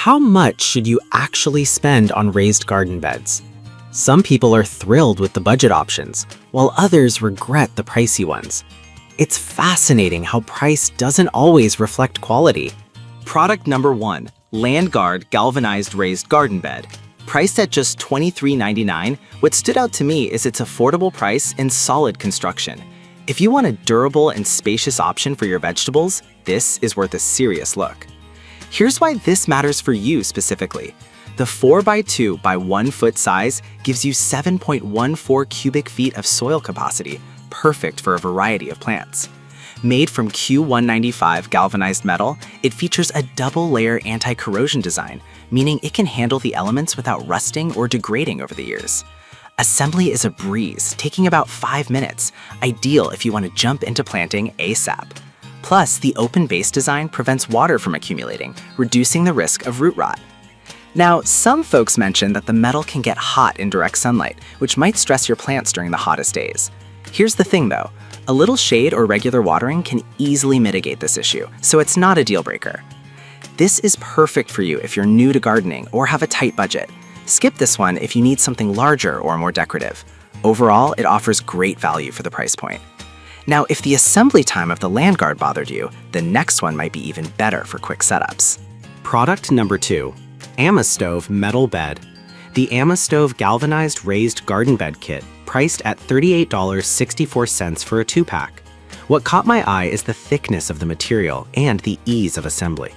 How much should you actually spend on raised garden beds? Some people are thrilled with the budget options, while others regret the pricey ones. It's fascinating how price doesn't always reflect quality. Product number 1, Landguard Galvanized Raised Garden Bed. Priced at just $23.99, what stood out to me is its affordable price and solid construction. If you want a durable and spacious option for your vegetables, this is worth a serious look. Here's why this matters for you specifically. The 4x2 by 1 foot size gives you 7.14 cubic feet of soil capacity, perfect for a variety of plants. Made from Q195 galvanized metal, it features a double-layer anti-corrosion design, meaning it can handle the elements without rusting or degrading over the years. Assembly is a breeze, taking about 5 minutes, ideal if you want to jump into planting ASAP. Plus, the open base design prevents water from accumulating, reducing the risk of root rot. Now, some folks mention that the metal can get hot in direct sunlight, which might stress your plants during the hottest days. Here's the thing though, a little shade or regular watering can easily mitigate this issue, so it's not a deal breaker. This is perfect for you if you're new to gardening or have a tight budget. Skip this one if you need something larger or more decorative. Overall, it offers great value for the price point. Now, if the assembly time of the Landguard bothered you, the next one might be even better for quick setups. Product number 2, Amastove Metal Bed. The Amastove Galvanized Raised Garden Bed Kit, priced at $38.64 for a 2-pack. What caught my eye is the thickness of the material and the ease of assembly.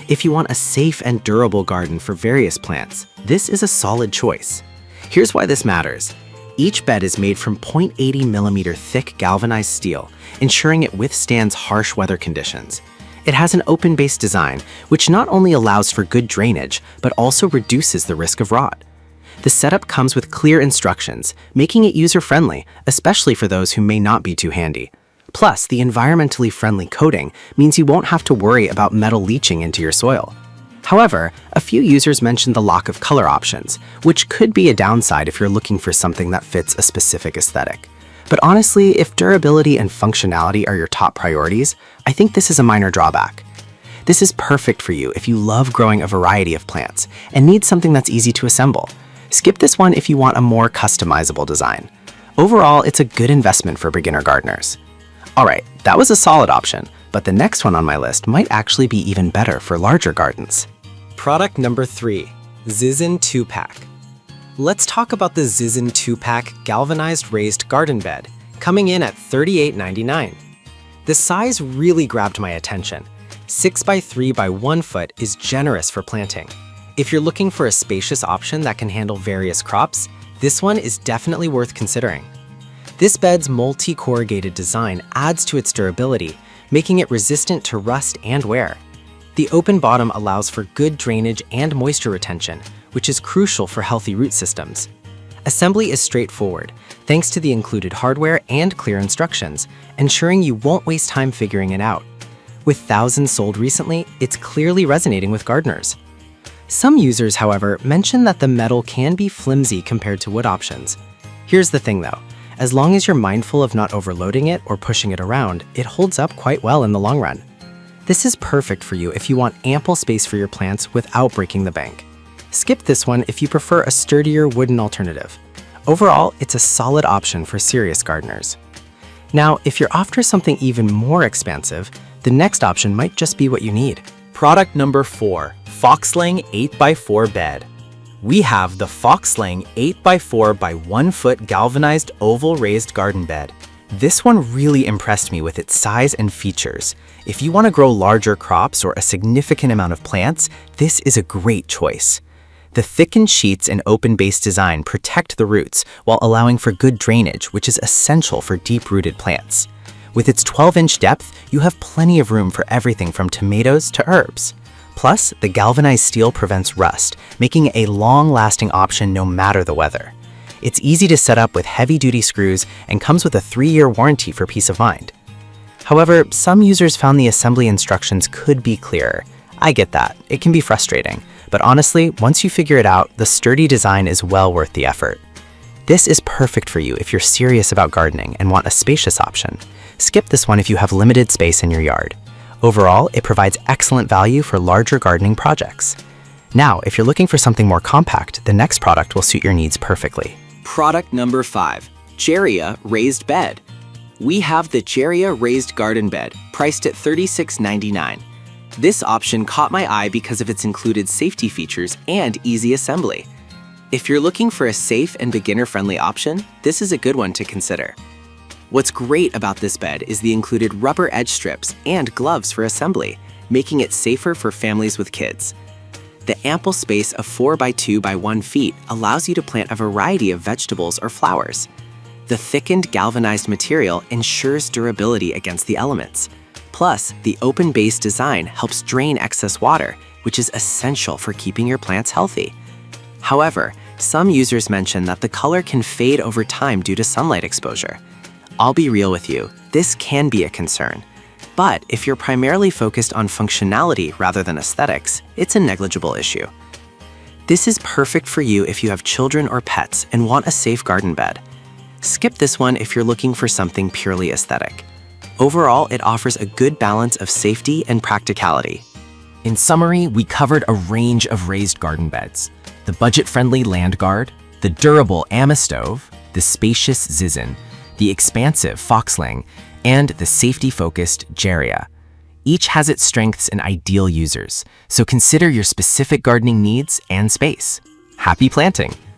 If you want a safe and durable garden for various plants, this is a solid choice. Here's why this matters. Each bed is made from 0.80mm thick galvanized steel, ensuring it withstands harsh weather conditions. It has an open base design, which not only allows for good drainage, but also reduces the risk of rot. The setup comes with clear instructions, making it user-friendly, especially for those who may not be too handy. Plus, the environmentally friendly coating means you won't have to worry about metal leaching into your soil. However, a few users mentioned the lack of color options, which could be a downside if you're looking for something that fits a specific aesthetic. But honestly, if durability and functionality are your top priorities, I think this is a minor drawback. This is perfect for you if you love growing a variety of plants and need something that's easy to assemble. Skip this one if you want a more customizable design. Overall, it's a good investment for beginner gardeners. Alright, that was a solid option, but the next one on my list might actually be even better for larger gardens. Product number 3, Zizin 2-pack. Let's talk about the Zizin 2-pack galvanized raised garden bed, coming in at $38.99. The size really grabbed my attention. 6x3 by 1 foot is generous for planting. If you're looking for a spacious option that can handle various crops, this one is definitely worth considering. This bed's multi-corrugated design adds to its durability, making it resistant to rust and wear. The open bottom allows for good drainage and moisture retention, which is crucial for healthy root systems. Assembly is straightforward, thanks to the included hardware and clear instructions, ensuring you won't waste time figuring it out. With thousands sold recently, it's clearly resonating with gardeners. Some users, however, mention that the metal can be flimsy compared to wood options. Here's the thing though, as long as you're mindful of not overloading it or pushing it around, it holds up quite well in the long run. This is perfect for you if you want ample space for your plants without breaking the bank. Skip this one if you prefer a sturdier wooden alternative. Overall, it's a solid option for serious gardeners. Now, if you're after something even more expansive, the next option might just be what you need. Product number 4, Foxlang 8x4 Bed. We have the Foxlang 8x4 by 1 foot galvanized oval raised garden bed. This one really impressed me with its size and features. If you want to grow larger crops or a significant amount of plants, this is a great choice. The thickened sheets and open base design protect the roots while allowing for good drainage, which is essential for deep-rooted plants. With its 12-inch depth, you have plenty of room for everything from tomatoes to herbs. Plus, the galvanized steel prevents rust, making it a long-lasting option no matter the weather. It's easy to set up with heavy-duty screws and comes with a 3-year warranty for peace of mind. However, some users found the assembly instructions could be clearer. I get that, it can be frustrating, but honestly, once you figure it out, the sturdy design is well worth the effort. This is perfect for you if you're serious about gardening and want a spacious option. Skip this one if you have limited space in your yard. Overall, it provides excellent value for larger gardening projects. Now, if you're looking for something more compact, the next product will suit your needs perfectly. Product number 5, Geria Raised Bed. We have the Geria Raised Garden Bed, priced at $36.99. This option caught my eye because of its included safety features and easy assembly. If you're looking for a safe and beginner-friendly option, this is a good one to consider. What's great about this bed is the included rubber edge strips and gloves for assembly, making it safer for families with kids. The ample space of 4 by 2 by 1 feet allows you to plant a variety of vegetables or flowers. The thickened galvanized material ensures durability against the elements. Plus, the open base design helps drain excess water, which is essential for keeping your plants healthy. However, some users mention that the color can fade over time due to sunlight exposure. I'll be real with you, this can be a concern. But if you're primarily focused on functionality rather than aesthetics, it's a negligible issue. This is perfect for you if you have children or pets and want a safe garden bed. Skip this one if you're looking for something purely aesthetic. Overall, it offers a good balance of safety and practicality. In summary, we covered a range of raised garden beds: the budget-friendly Landgard, the durable Amastove, the spacious Zizin, the expansive Foxlang, and the safety-focused Geria. Each has its strengths and ideal users, so consider your specific gardening needs and space. Happy planting!